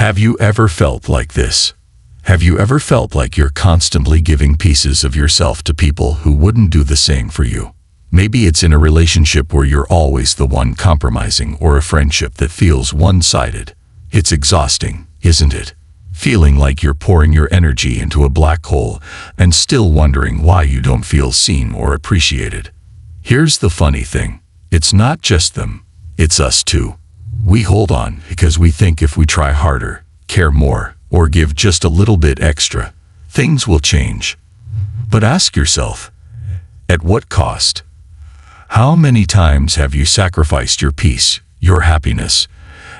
Have you ever felt like this? Have you ever felt like you're constantly giving pieces of yourself to people who wouldn't do the same for you? Maybe it's in a relationship where you're always the one compromising, or a friendship that feels one-sided. It's exhausting, isn't it? Feeling like you're pouring your energy into a black hole and still wondering why you don't feel seen or appreciated. Here's the funny thing. It's not just them. It's us too. We hold on because we think if we try harder, care more, or give just a little bit extra, things will change. But ask yourself, at what cost? How many times have you sacrificed your peace, your happiness,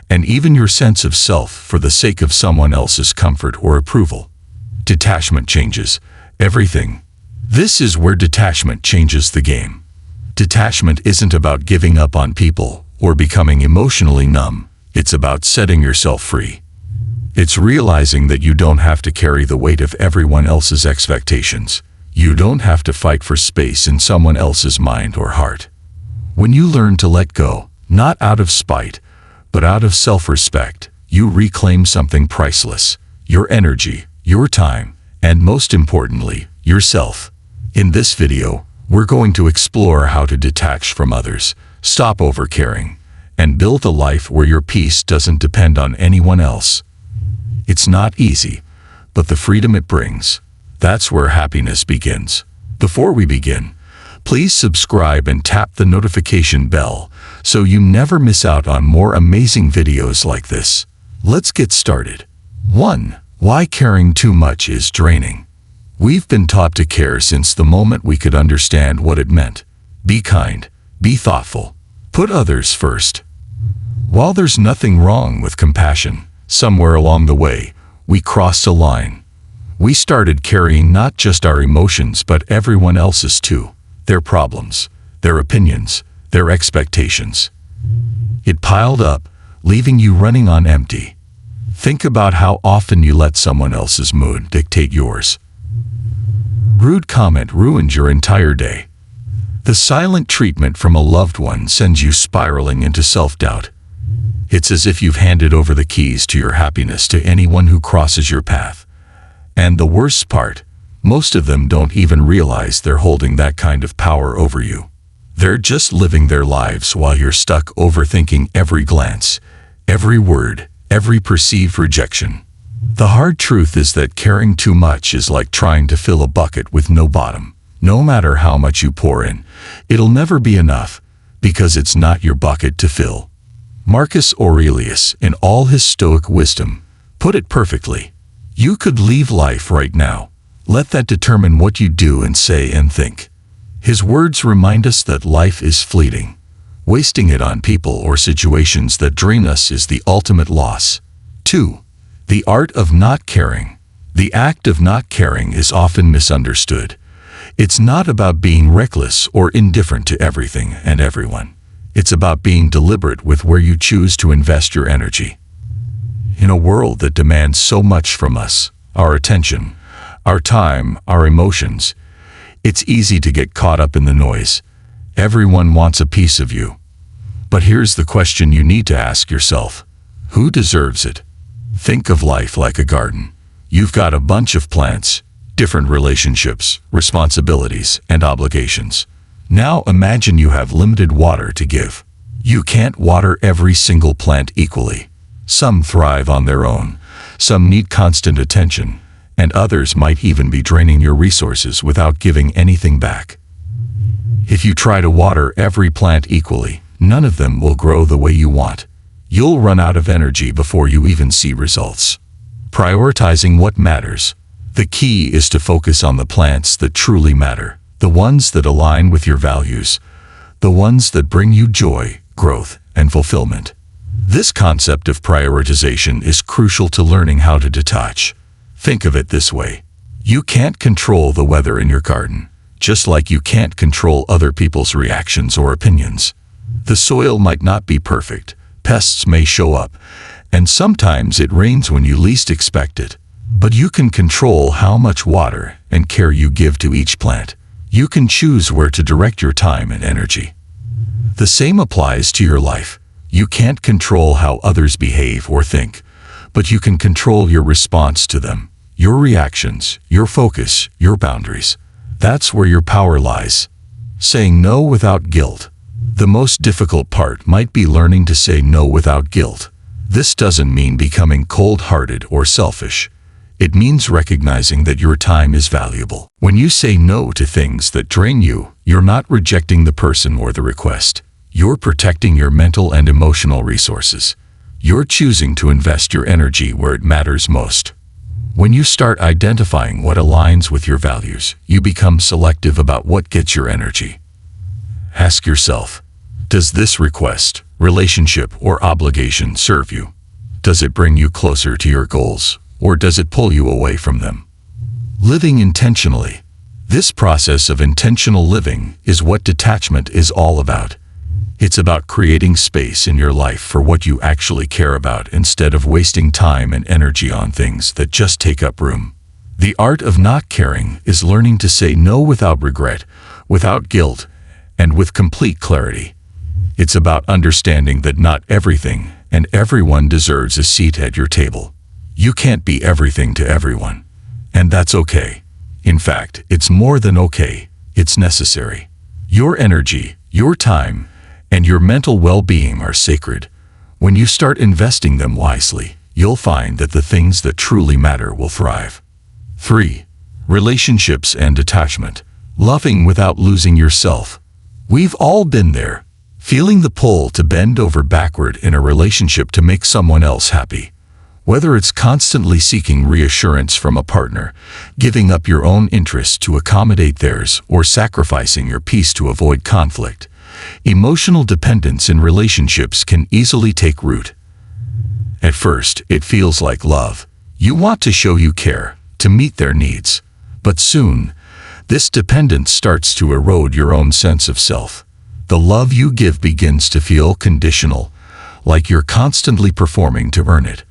and even your sense of self for the sake of someone else's comfort or approval? Detachment changes everything. This is where detachment changes the game. Detachment isn't about giving up on people or becoming emotionally numb. It's about setting yourself free. It's realizing that you don't have to carry the weight of everyone else's expectations. You don't have to fight for space in someone else's mind or heart. When you learn to let go, not out of spite, but out of self-respect, you reclaim something priceless: your energy, your time, and most importantly, yourself. In this video, we're going to explore how to detach from others, stop overcaring, and build a life where your peace doesn't depend on anyone else. It's not easy, but the freedom it brings, that's where happiness begins. Before we begin, please subscribe and tap the notification bell so you never miss out on more amazing videos like this. Let's get started. 1. Why caring too much is draining. We've been taught to care since the moment we could understand what it meant. Be kind, be thoughtful, put others first. While there's nothing wrong with compassion, somewhere along the way, we crossed a line. We started carrying not just our emotions but everyone else's too. Their problems, their opinions, their expectations. It piled up, leaving you running on empty. Think about how often you let someone else's mood dictate yours. Rude comment ruined your entire day. The silent treatment from a loved one sends you spiraling into self-doubt. It's as if you've handed over the keys to your happiness to anyone who crosses your path. And the worst part, most of them don't even realize they're holding that kind of power over you. They're just living their lives while you're stuck overthinking every glance, every word, every perceived rejection. The hard truth is that caring too much is like trying to fill a bucket with no bottom. No matter how much you pour in, it'll never be enough, because it's not your bucket to fill. Marcus Aurelius, in all his Stoic wisdom, put it perfectly. You could leave life right now. Let that determine what you do and say and think. His words remind us that life is fleeting. Wasting it on people or situations that drain us is the ultimate loss. 2. The art of not caring. The act of not caring is often misunderstood. It's not about being reckless or indifferent to everything and everyone. It's about being deliberate with where you choose to invest your energy. In a world that demands so much from us, our attention, our time, our emotions, it's easy to get caught up in the noise. Everyone wants a piece of you. But here's the question you need to ask yourself: who deserves it? Think of life like a garden. You've got a bunch of plants, different relationships, responsibilities, and obligations. Now imagine you have limited water to give. You can't water every single plant equally. Some thrive on their own, some need constant attention, and others might even be draining your resources without giving anything back. If you try to water every plant equally, none of them will grow the way you want. You'll run out of energy before you even see results. Prioritizing what matters. The key is to focus on the plants that truly matter, the ones that align with your values, the ones that bring you joy, growth, and fulfillment. This concept of prioritization is crucial to learning how to detach. Think of it this way. You can't control the weather in your garden, just like you can't control other people's reactions or opinions. The soil might not be perfect, pests may show up, and sometimes it rains when you least expect it. But you can control how much water and care you give to each plant. You can choose where to direct your time and energy. The same applies to your life. You can't control how others behave or think, but you can control your response to them, your reactions, your focus, your boundaries. That's where your power lies. Saying no without guilt. The most difficult part might be learning to say no without guilt. This doesn't mean becoming cold-hearted or selfish. It means recognizing that your time is valuable. When you say no to things that drain you, you're not rejecting the person or the request. You're protecting your mental and emotional resources. You're choosing to invest your energy where it matters most. When you start identifying what aligns with your values, you become selective about what gets your energy. Ask yourself, does this request, relationship, or obligation serve you? Does it bring you closer to your goals, or does it pull you away from them? Living intentionally. This process of intentional living is what detachment is all about. It's about creating space in your life for what you actually care about instead of wasting time and energy on things that just take up room. The art of not caring is learning to say no without regret, without guilt, and with complete clarity. It's about understanding that not everything and everyone deserves a seat at your table. You can't be everything to everyone, and that's okay. In fact, it's more than okay, it's necessary. Your energy, your time, and your mental well-being are sacred. When you start investing them wisely, you'll find that the things that truly matter will thrive. 3. Relationships and detachment. Loving without losing yourself. We've all been there, feeling the pull to bend over backward in a relationship to make someone else happy. Whether it's constantly seeking reassurance from a partner, giving up your own interests to accommodate theirs, or sacrificing your peace to avoid conflict, emotional dependence in relationships can easily take root. At first, it feels like love. You want to show you care, to meet their needs. But soon, this dependence starts to erode your own sense of self. The love you give begins to feel conditional, like you're constantly performing to earn it.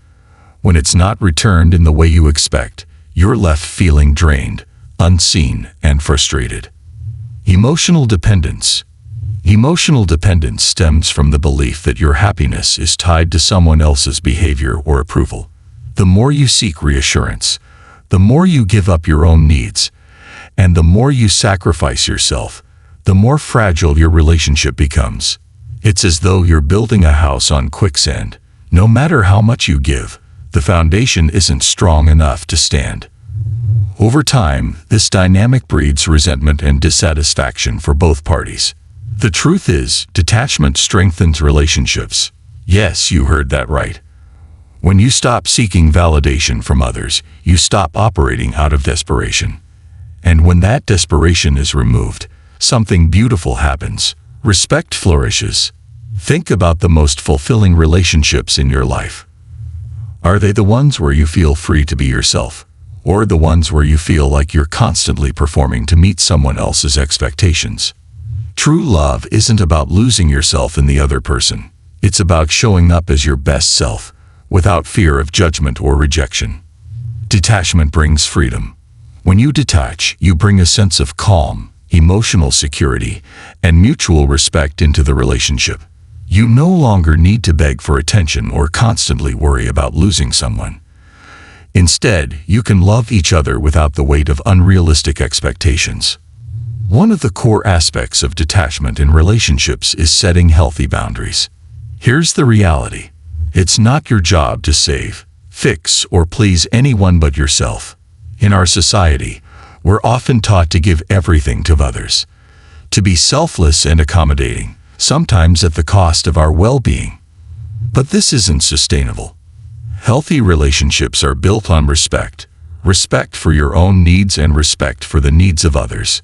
When it's not returned in the way you expect, you're left feeling drained, unseen, and frustrated. Emotional dependence. Emotional dependence stems from the belief that your happiness is tied to someone else's behavior or approval. The more you seek reassurance, the more you give up your own needs, and the more you sacrifice yourself, the more fragile your relationship becomes. It's as though you're building a house on quicksand. No matter how much you give, the foundation isn't strong enough to stand. Over time, this dynamic breeds resentment and dissatisfaction for both parties. The truth is, detachment strengthens relationships. Yes, you heard that right. When you stop seeking validation from others, you stop operating out of desperation. And when that desperation is removed, something beautiful happens. Respect flourishes. Think about the most fulfilling relationships in your life. Are they the ones where you feel free to be yourself, or the ones where you feel like you're constantly performing to meet someone else's expectations? True love isn't about losing yourself in the other person. It's about showing up as your best self, without fear of judgment or rejection. Detachment brings freedom. When you detach, you bring a sense of calm, emotional security, and mutual respect into the relationship. You no longer need to beg for attention or constantly worry about losing someone. Instead, you can love each other without the weight of unrealistic expectations. One of the core aspects of detachment in relationships is setting healthy boundaries. Here's the reality. It's not your job to save, fix, or please anyone but yourself. In our society, we're often taught to give everything to others, to be selfless and accommodating, sometimes at the cost of our well-being. But this isn't sustainable. Healthy relationships are built on respect, respect for your own needs and respect for the needs of others.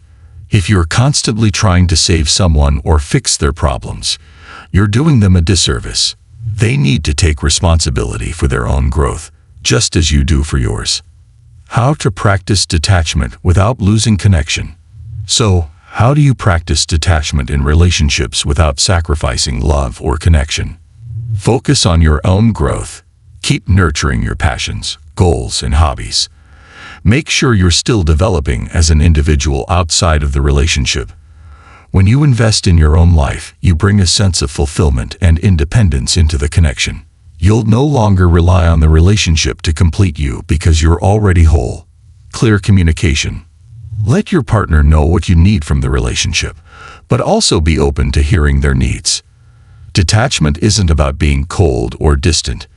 If you're constantly trying to save someone or fix their problems, you're doing them a disservice. They need to take responsibility for their own growth, just as you do for yours. How to practice detachment without losing connection. So, how do you practice detachment in relationships without sacrificing love or connection? Focus on your own growth. Keep nurturing your passions, goals, and hobbies. Make sure you're still developing as an individual outside of the relationship. When you invest in your own life, you bring a sense of fulfillment and independence into the connection. You'll no longer rely on the relationship to complete you because you're already whole. Clear communication. Let your partner know what you need from the relationship, but also be open to hearing their needs. Detachment isn't about being cold or distant.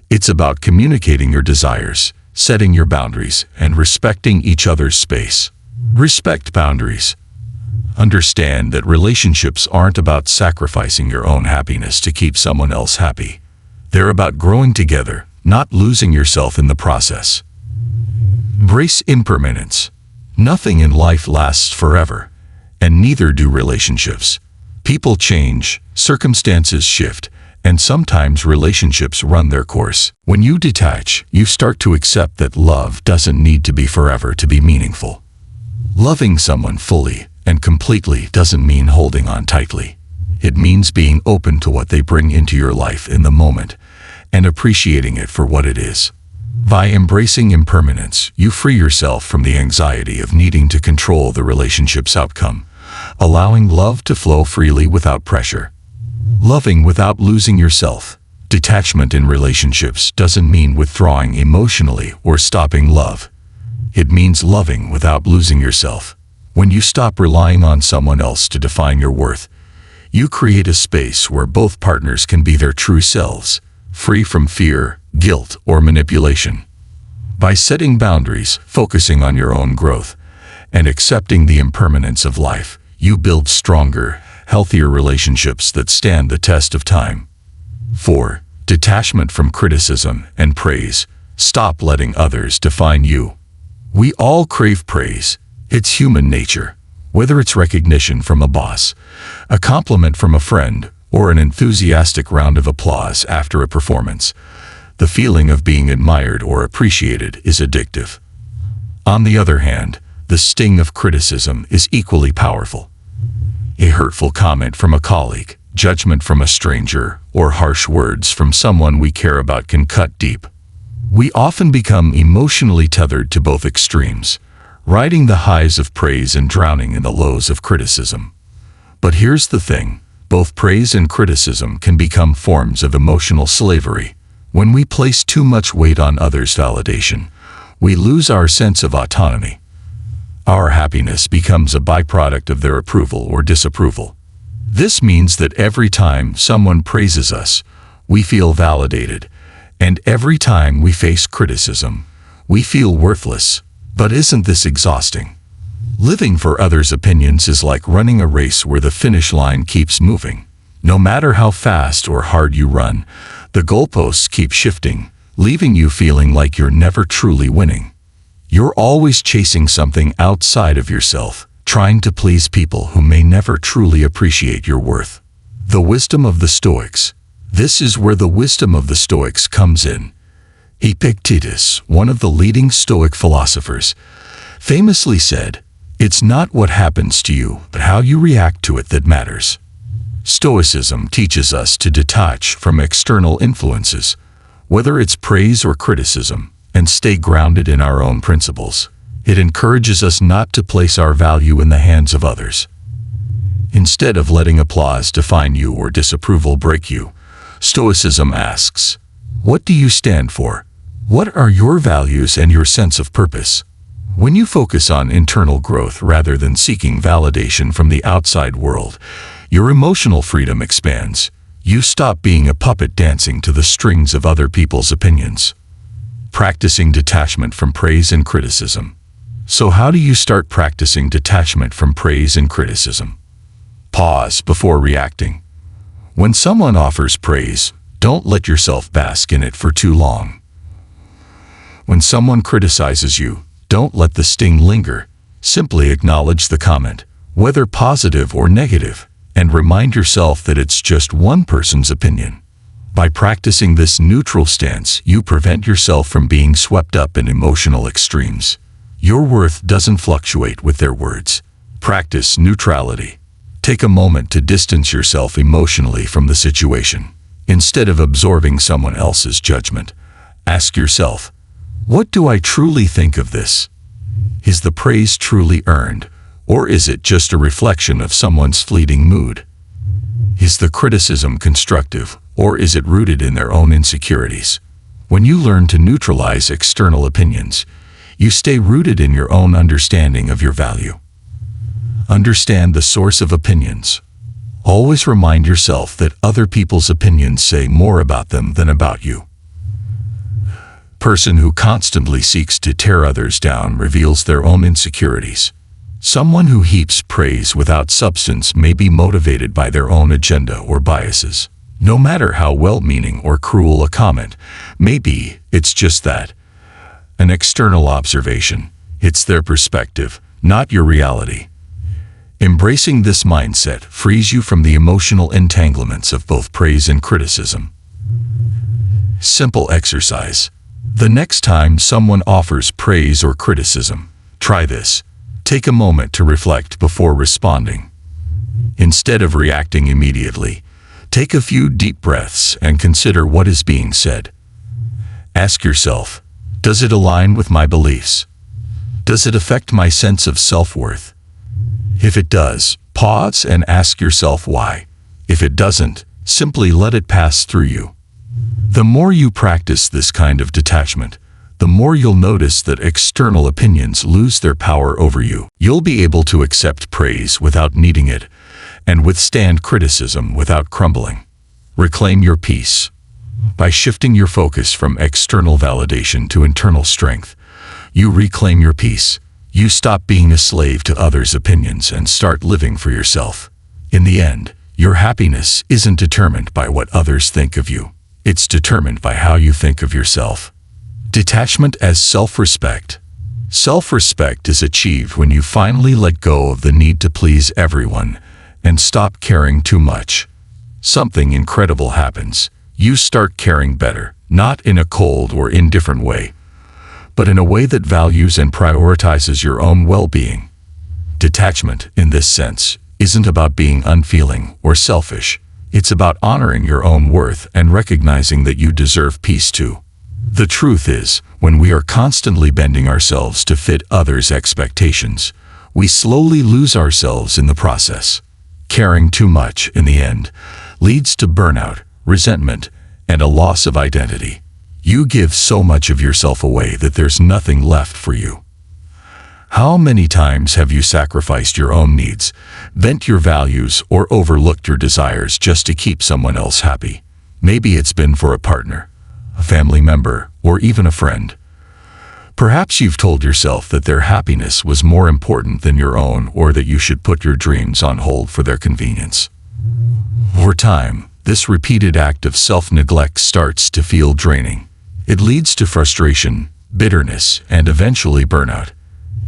It's about communicating your desires, setting your boundaries, and respecting each other's space. Respect boundaries. Understand that relationships aren't about sacrificing your own happiness to keep someone else happy. They're about growing together, not losing yourself in the process. Embrace impermanence. Nothing in life lasts forever, and neither do relationships. People change, circumstances shift, and sometimes relationships run their course. When you detach, you start to accept that love doesn't need to be forever to be meaningful. Loving someone fully and completely doesn't mean holding on tightly. It means being open to what they bring into your life in the moment and appreciating it for what it is. By embracing impermanence, you free yourself from the anxiety of needing to control the relationship's outcome, allowing love to flow freely without pressure. Loving without losing yourself. Detachment in relationships doesn't mean withdrawing emotionally or stopping love. It means loving without losing yourself. When you stop relying on someone else to define your worth, you create a space where both partners can be their true selves, free from fear, guilt, or manipulation. By setting boundaries, focusing on your own growth, and accepting the impermanence of life, you build stronger, healthier relationships that stand the test of time. 4. Detachment from criticism and praise. Stop letting others define you. We all crave praise. It's human nature. Whether it's recognition from a boss, a compliment from a friend, or an enthusiastic round of applause after a performance, the feeling of being admired or appreciated is addictive. On the other hand, the sting of criticism is equally powerful. A hurtful comment from a colleague, judgment from a stranger, or harsh words from someone we care about can cut deep. We often become emotionally tethered to both extremes, riding the highs of praise and drowning in the lows of criticism. But here's the thing, both praise and criticism can become forms of emotional slavery. When we place too much weight on others' validation, we lose our sense of autonomy. Our happiness becomes a byproduct of their approval or disapproval. This means that every time someone praises us, we feel validated, and every time we face criticism, we feel worthless. But isn't this exhausting? Living for others' opinions is like running a race where the finish line keeps moving. No matter how fast or hard you run, the goalposts keep shifting, leaving you feeling like you're never truly winning. You're always chasing something outside of yourself, trying to please people who may never truly appreciate your worth. The wisdom of the Stoics. This is where the wisdom of the Stoics comes in. Epictetus, one of the leading Stoic philosophers, famously said, "It's not what happens to you, but how you react to it that matters." Stoicism teaches us to detach from external influences, whether it's praise or criticism, and stay grounded in our own principles. It encourages us not to place our value in the hands of others. Instead of letting applause define you or disapproval break you, Stoicism asks, what do you stand for? What are your values and your sense of purpose? When you focus on internal growth rather than seeking validation from the outside world, your emotional freedom expands. You stop being a puppet dancing to the strings of other people's opinions. Practicing detachment from praise and criticism. So how do you start practicing detachment from praise and criticism? Pause before reacting. When someone offers praise, don't let yourself bask in it for too long. When someone criticizes you, don't let the sting linger. Simply acknowledge the comment, whether positive or negative, and remind yourself that it's just one person's opinion. By practicing this neutral stance, you prevent yourself from being swept up in emotional extremes. Your worth doesn't fluctuate with their words. Practice neutrality. Take a moment to distance yourself emotionally from the situation. Instead of absorbing someone else's judgment, ask yourself, what do I truly think of this? Is the praise truly earned, or is it just a reflection of someone's fleeting mood? Is the criticism constructive, Or is it rooted in their own insecurities? When you learn to neutralize external opinions, you stay rooted in your own understanding of your value. Understand the source of opinions. Always remind yourself that other people's opinions say more about them than about you. Person who constantly seeks to tear others down reveals their own insecurities. Someone who heaps praise without substance may be motivated by their own agenda or biases. No matter how well-meaning or cruel a comment may be, it's just that. An external observation. It's their perspective, not your reality. Embracing this mindset frees you from the emotional entanglements of both praise and criticism. Simple exercise. The next time someone offers praise or criticism, try this. Take a moment to reflect before responding. Instead of reacting immediately, take a few deep breaths and consider what is being said. Ask yourself, does it align with my beliefs? Does it affect my sense of self-worth? If it does, pause and ask yourself why. If it doesn't, simply let it pass through you. The more you practice this kind of detachment, the more you'll notice that external opinions lose their power over you. You'll be able to accept praise without needing it, and withstand criticism without crumbling. Reclaim your peace. By shifting your focus from external validation to internal strength, you reclaim your peace. You stop being a slave to others' opinions and start living for yourself. In the end, your happiness isn't determined by what others think of you. It's determined by how you think of yourself. Detachment as self-respect. Self-respect is achieved when you finally let go of the need to please everyone and stop caring too much. Something incredible happens. You start caring better, not in a cold or indifferent way, but in a way that values and prioritizes your own well-being. Detachment, in this sense, isn't about being unfeeling or selfish. It's about honoring your own worth and recognizing that you deserve peace too. The truth is, when we are constantly bending ourselves to fit others' expectations, we slowly lose ourselves in the process. Caring too much, in the end, leads to burnout, resentment, and a loss of identity. You give so much of yourself away that there's nothing left for you. How many times have you sacrificed your own needs, bent your values, or overlooked your desires just to keep someone else happy? Maybe it's been for a partner, a family member, or even a friend. Perhaps you've told yourself that their happiness was more important than your own, or that you should put your dreams on hold for their convenience. Over time, this repeated act of self-neglect starts to feel draining. It leads to frustration, bitterness, and eventually burnout.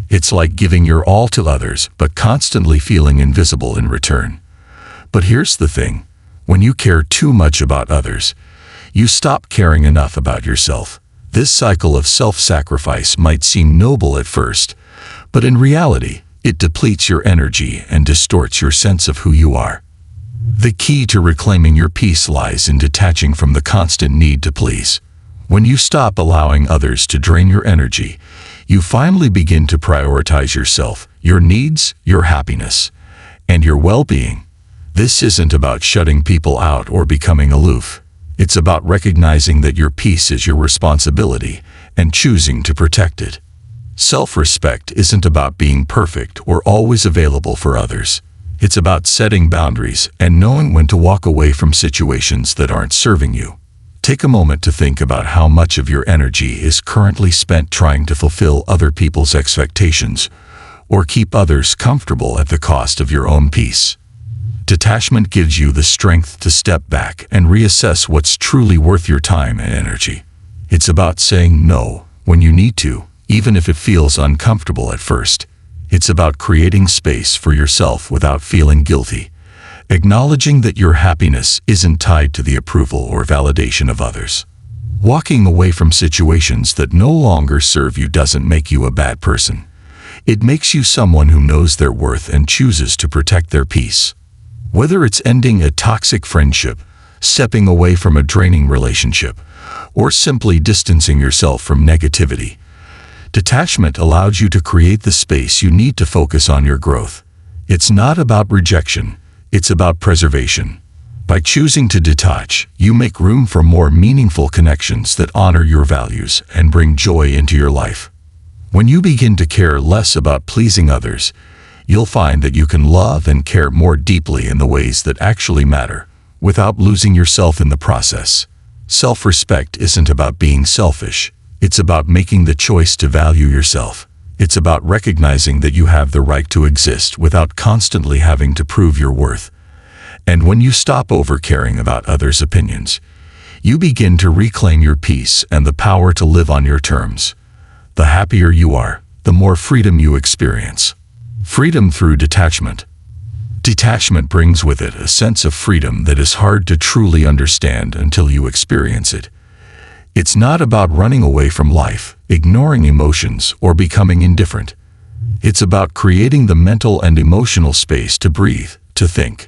It's like giving your all to others, but constantly feeling invisible in return. But here's the thing. When you care too much about others, you stop caring enough about yourself. This cycle of self-sacrifice might seem noble at first, but in reality, it depletes your energy and distorts your sense of who you are. The key to reclaiming your peace lies in detaching from the constant need to please. When you stop allowing others to drain your energy, you finally begin to prioritize yourself, your needs, your happiness, and your well-being. This isn't about shutting people out or becoming aloof. It's about recognizing that your peace is your responsibility and choosing to protect it. Self-respect isn't about being perfect or always available for others. It's about setting boundaries and knowing when to walk away from situations that aren't serving you. Take a moment to think about how much of your energy is currently spent trying to fulfill other people's expectations or keep others comfortable at the cost of your own peace. Detachment gives you the strength to step back and reassess what's truly worth your time and energy. It's about saying no when you need to, even if it feels uncomfortable at first. It's about creating space for yourself without feeling guilty, acknowledging that your happiness isn't tied to the approval or validation of others. Walking away from situations that no longer serve you doesn't make you a bad person. It makes you someone who knows their worth and chooses to protect their peace. Whether it's ending a toxic friendship, stepping away from a draining relationship, or simply distancing yourself from negativity, detachment allows you to create the space you need to focus on your growth. It's not about rejection. It's about preservation. By choosing to detach, you make room for more meaningful connections that honor your values and bring joy into your life. When you begin to care less about pleasing others, you'll find that you can love and care more deeply in the ways that actually matter, without losing yourself in the process. Self-respect isn't about being selfish. It's about making the choice to value yourself. It's about recognizing that you have the right to exist without constantly having to prove your worth. And when you stop over-caring about others' opinions, you begin to reclaim your peace and the power to live on your terms. The happier you are, the more freedom you experience. Freedom through detachment. Detachment brings with it a sense of freedom that is hard to truly understand until you experience it. It's not about running away from life, ignoring emotions, or becoming indifferent. It's about creating the mental and emotional space to breathe, to think,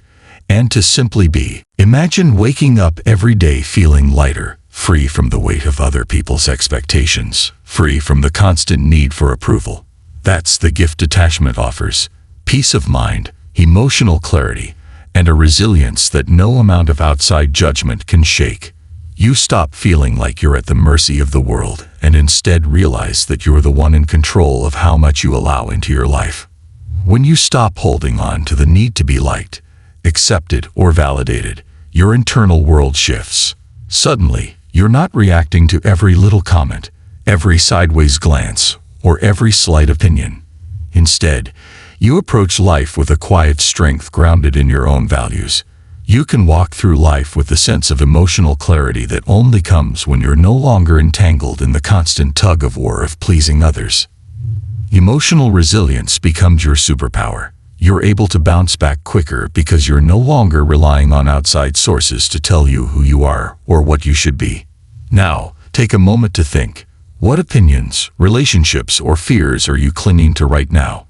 and to simply be. Imagine waking up every day feeling lighter, free from the weight of other people's expectations, free from the constant need for approval. That's the gift detachment offers: peace of mind, emotional clarity, and a resilience that no amount of outside judgment can shake. You stop feeling like you're at the mercy of the world and instead realize that you're the one in control of how much you allow into your life. When you stop holding on to the need to be liked, accepted, or validated, your internal world shifts. Suddenly, you're not reacting to every little comment, every sideways glance, or every slight opinion. Instead, you approach life with a quiet strength grounded in your own values. You can walk through life with the sense of emotional clarity that only comes when you're no longer entangled in the constant tug-of-war of pleasing others. Emotional resilience becomes your superpower. You're able to bounce back quicker because you're no longer relying on outside sources to tell you who you are or what you should be. Now, take a moment to think. What opinions, relationships, or fears are you clinging to right now?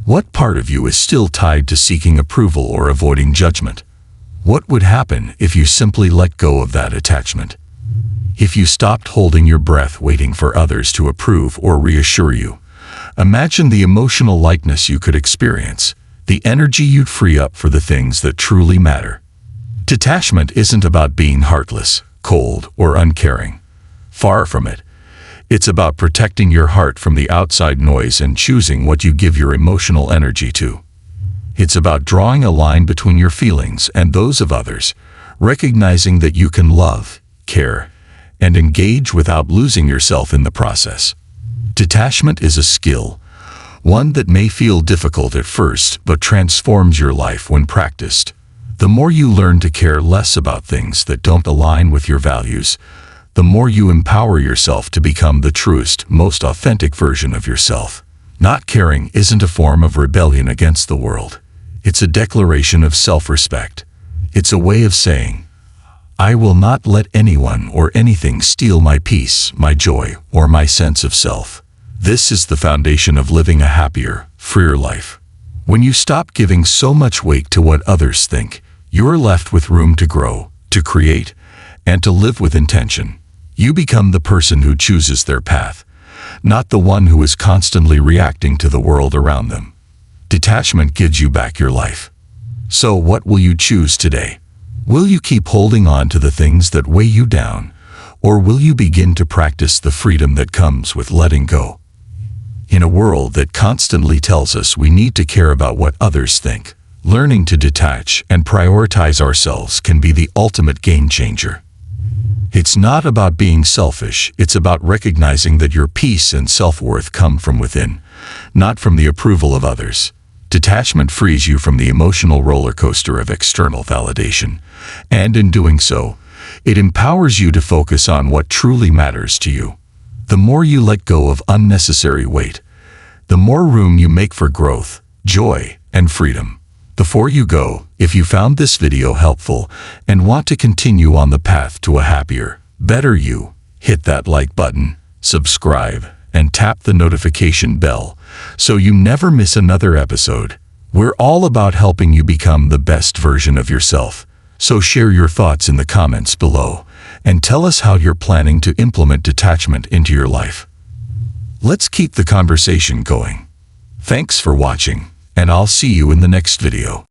What part of you is still tied to seeking approval or avoiding judgment? What would happen if you simply let go of that attachment? If you stopped holding your breath waiting for others to approve or reassure you? Imagine the emotional lightness you could experience, the energy you'd free up for the things that truly matter. Detachment isn't about being heartless, cold, or uncaring. Far from it. It's about protecting your heart from the outside noise and choosing what you give your emotional energy to. It's about drawing a line between your feelings and those of others, recognizing that you can love, care, and engage without losing yourself in the process. Detachment is a skill, one that may feel difficult at first but transforms your life when practiced. The more you learn to care less about things that don't align with your values, the more you empower yourself to become the truest, most authentic version of yourself. Not caring isn't a form of rebellion against the world. It's a declaration of self-respect. It's a way of saying, I will not let anyone or anything steal my peace, my joy, or my sense of self. This is the foundation of living a happier, freer life. When you stop giving so much weight to what others think, you're left with room to grow, to create, and to live with intention. You become the person who chooses their path, not the one who is constantly reacting to the world around them. Detachment gives you back your life. So what will you choose today? Will you keep holding on to the things that weigh you down, or will you begin to practice the freedom that comes with letting go? In a world that constantly tells us we need to care about what others think, learning to detach and prioritize ourselves can be the ultimate game changer. It's not about being selfish, it's about recognizing that your peace and self-worth come from within, not from the approval of others. Detachment frees you from the emotional roller coaster of external validation, and in doing so, it empowers you to focus on what truly matters to you. The more you let go of unnecessary weight, the more room you make for growth, joy, and freedom. Before you go, if you found this video helpful and want to continue on the path to a happier, better you, hit that like button, subscribe, and tap the notification bell so you never miss another episode. We're all about helping you become the best version of yourself, so share your thoughts in the comments below and tell us how you're planning to implement detachment into your life. Let's keep the conversation going. Thanks for watching, and I'll see you in the next video.